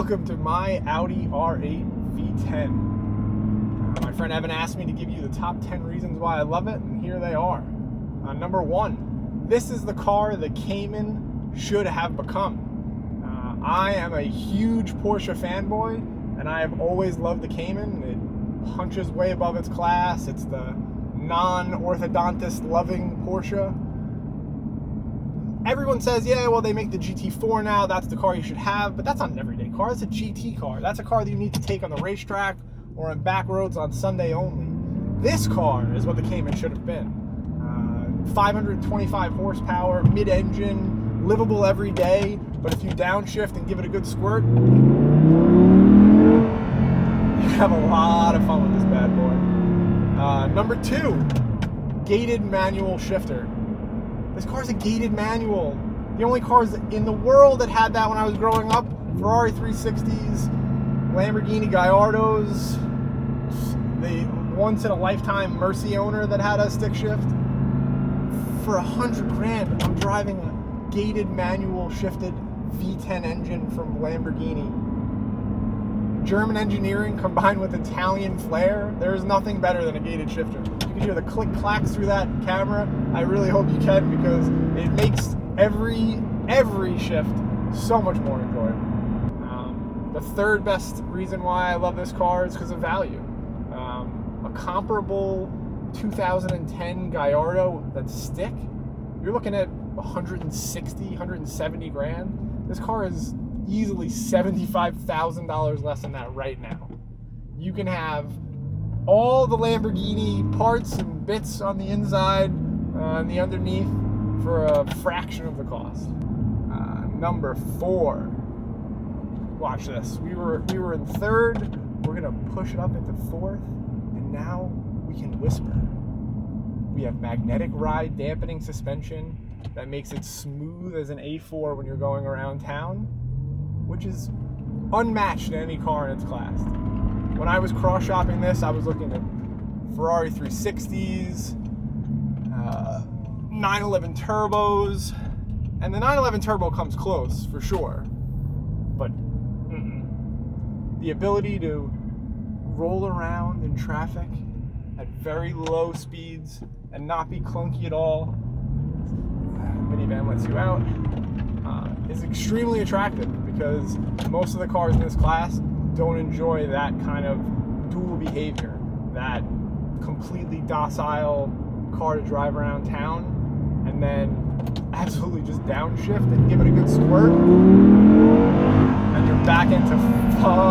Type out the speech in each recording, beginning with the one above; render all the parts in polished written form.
welcome to my Audi R8 V10. My friend Evan asked me to give you the top 10 reasons why I love it, and here they are. Number one, this is the car the Cayman should have become. I am a huge Porsche fanboy, and I have always loved the Cayman. It punches way above its class. It's the non-orthodontist loving Porsche. Everyone says, yeah, well, they make the GT4 now, that's the car you should have, but that's not an everyday car, that's a GT car. That's a car that you need to take on the racetrack or on back roads on Sunday only. This car is what the Cayman should have been. 525 horsepower, mid-engine, livable every day, but if you downshift and give it a good squirt, you have a lot of fun with this bad boy. Number two, gated manual shifter. This car's a gated manual. The only cars in the world that had that when I was growing up, Ferrari 360s, Lamborghini Gallardos, the once-in-a-lifetime Mercy owner that had a stick shift. For $100,000, I'm driving a gated manual shifted V10 engine from Lamborghini. German engineering combined with Italian flair. There is nothing better than a gated shifter. You can hear the click-clacks through that camera. I really hope you can, because it makes every shift so much more enjoyable. The third best reason why I love this car is because of value. A comparable 2010 Gallardo that's stick, you're looking at 160, 170 grand. This car is easily $75,000 less than that right now. You can have all the Lamborghini parts and bits on the inside and the underneath for a fraction of the cost. Number four. Watch this. We were in third. We're gonna push it up into fourth, and now we can whisper. We have magnetic ride dampening suspension that makes it smooth as an A4 when you're going around town, which is unmatched in any car in its class. When I was cross-shopping this, I was looking at Ferrari 360s, 911 turbos, and the 911 turbo comes close for sure, but the ability to roll around in traffic at very low speeds and not be clunky at all, minivan lets you out, is extremely attractive, because most of the cars in this class don't enjoy that kind of dual behavior, that completely docile car to drive around town and then absolutely just downshift and give it a good squirt, and you're back into fun.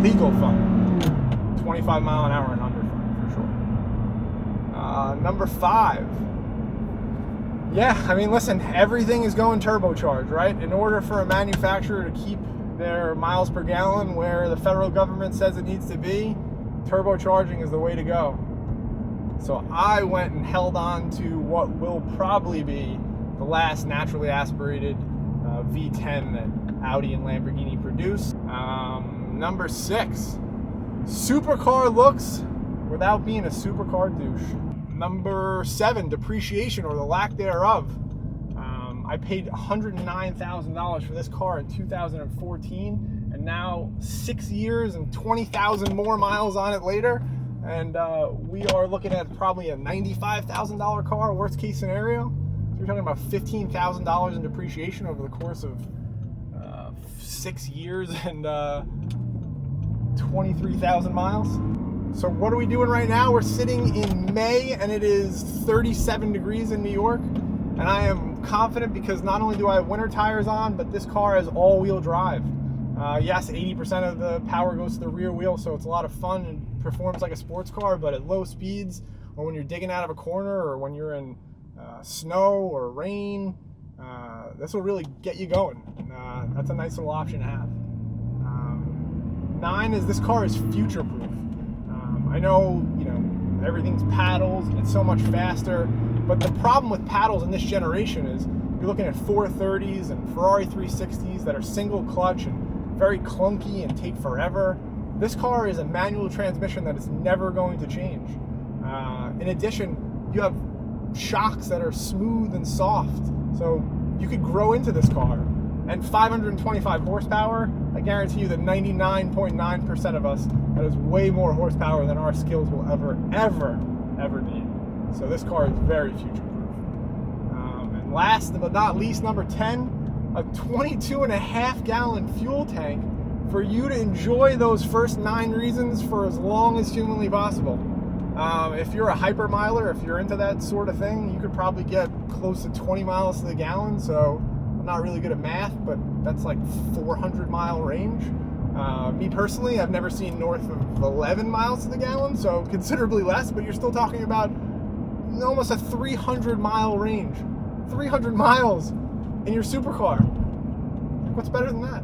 Legal fun. 25 mile an hour and under fun, for sure. Number five. Yeah, I mean, listen, everything is going turbocharged, right? In order for a manufacturer to keep their miles per gallon where the federal government says it needs to be, turbocharging is the way to go. So I went and held on to what will probably be the last naturally aspirated V10 that Audi and Lamborghini produce. Number six, supercar looks without being a supercar douche. Number seven, depreciation or the lack thereof. I paid $109,000 for this car in 2014, and now 6 years and 20,000 more miles on it later, and we are looking at probably a $95,000 car, worst case scenario. So you're talking about $15,000 in depreciation over the course of 6 years and 23,000 miles. So what are we doing right now? We're sitting in May, and it is 37 degrees in New York, and I am confident because not only do I have winter tires on, but this car has all-wheel drive. Yes, 80% of the power goes to the rear wheel, so it's a lot of fun and performs like a sports car, but at low speeds, or when you're digging out of a corner, or when you're in snow or rain, this will really get you going. That's a nice little option to have. 9 is this car is future-proof. I know, everything's paddles and it's so much faster, but the problem with paddles in this generation is you're looking at 430s and Ferrari 360s that are single clutch and very clunky and take forever. This car is a manual transmission that is never going to change. In addition, you have shocks that are smooth and soft, so you could grow into this car and 525 horsepower, I guarantee you that 99.9% of us, that is way more horsepower than our skills will ever need. So this car is very future-proof. And last but not least, number 10, a 22.5 gallon fuel tank for you to enjoy those first 9 reasons for as long as humanly possible. If you're a hyper miler, if you're into that sort of thing, you could probably get close to 20 miles to the gallon. So I'm not really good at math, but that's like 400 mile range. Me personally, I've never seen north of 11 miles to the gallon, so considerably less, but you're still talking about almost a 300 mile range. 300 miles in your supercar. What's better than that?